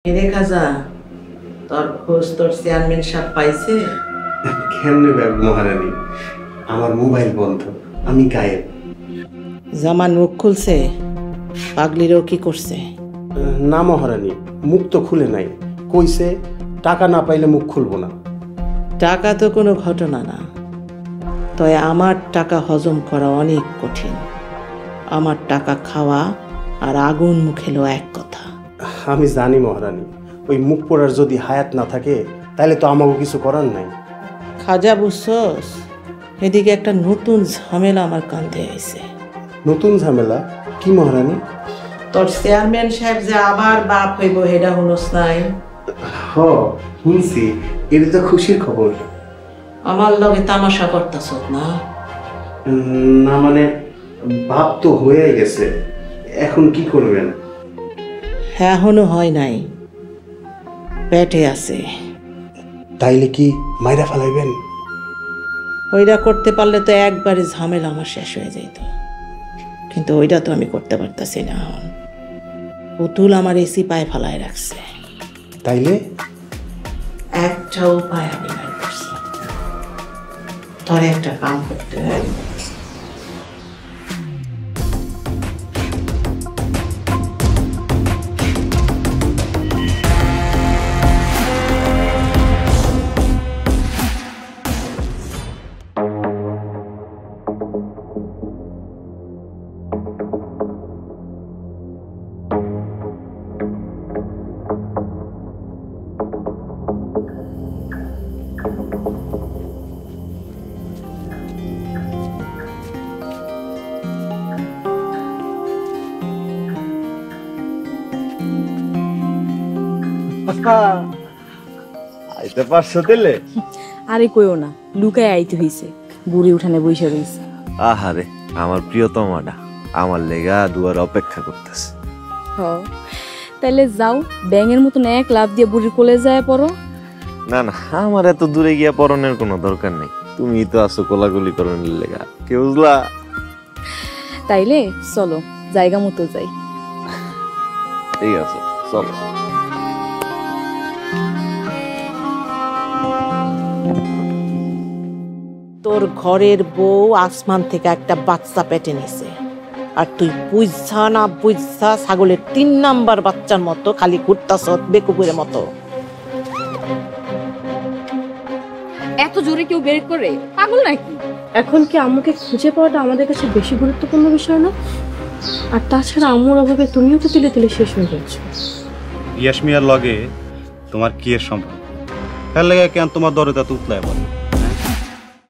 এরে খাজা, তোর খোঁজ তোর চেয়ারম্যান সাহেব পাইছে? কেমনে ব্যাগ মহারানী, আমার মোবাইল বন্ধ, আমি গায়েব। জামান মুখ খুলছে, পাগলিরও কি করছে? না মহারানী, মুখ তো খুলে নাই, কইছে টাকা না পাইলে মুখ খুলবো না। টাকা তো কোনো ঘটনা না, তবে আমার টাকা হজম করা অনেক কঠিন। আমার টাকা খাওয়া আর আগুন মুখেলো এক কথা। আমি জানি মহারানী, ওই মুখ পড়ার যদি হায়াত না থাকে তাহলে তো আমাকে কিছু করার নাই। খাজা বুঝছস, এদিকে একটা নতুন ঝামেলা আমার কাঁধে আইছে। নতুন ঝামেলা? কি মহারানী? তোর চেয়ারম্যান সাহেব যে আবার বাপ হইব হেডা হুনস নাই? হ শুনছি, এটা তো খুশির খবর। আমার লগে তামাশা করতাছ না? না মানে, বাপ তো হয়ে গেছে, এখন কি করবেন? এখনো হয় নাই, পেটে আছে। তাইলে কি মাইরা ফেলাইবেন? ওইটা করতে পারলে তো একবারে ঝামেলা আমার শেষ হয়ে যেত, কিন্তু ওইটা তো আমি করতে পারতাছি না। এখন পুতুল আমার এসি পায়ে ফালায় রাখছে। তাইলে একটা উপায় আমি বের করছি। তোর একটা কাম করতে হবে। আইতে পারছো তেলে? আরে কইও না, লুকায় আইতে হইছে, বুড়ি উঠানে বইসা রইছে। আহারে, আমার প্রিয়তমাটা আমার লেগা দুয়ার অপেক্ষা করতেছে। হ, তাইলে যাও, ব্যাঙের মতন এক লাফ দিয়ে বুড়ির কোলে যায় পড়ো। না না, আমার এত দূরে গিয়া পরনের কোনো দরকার নেই, তুমি তো আছো কোলাগুলি করণের লেগা, কে বুঝলা? তাইলে চলো, জায়গা মতো যাই। ঠিক আছে, চলো। তোর ঘরের বউ আসমান থেকে একটা বাচ্চা পেটে নিছে, আর তুই বুঝছা না বুঝছা ছাগলের 3 নাম্বার বাচ্চার মতো খালি ঘুরতাছ বেকুবের মতো। এত জোরে কেউ বের করে? পাগল নাকি? এখন কি আম্মুকে খুঁজে পাওয়াটা আমাদের কাছে বেশি গুরুত্বপূর্ণ বিষয় না? আর তাছাড়া আম্মুর অভাবে তুমিও তো তিলে তিলে শেষ হয়ে যাচ্ছ। ইয়াসমিয়ার লগে তোমার কি এর সম্পর্ক? তার লাগে কেন তোমার দরজা তুতলায় বলে?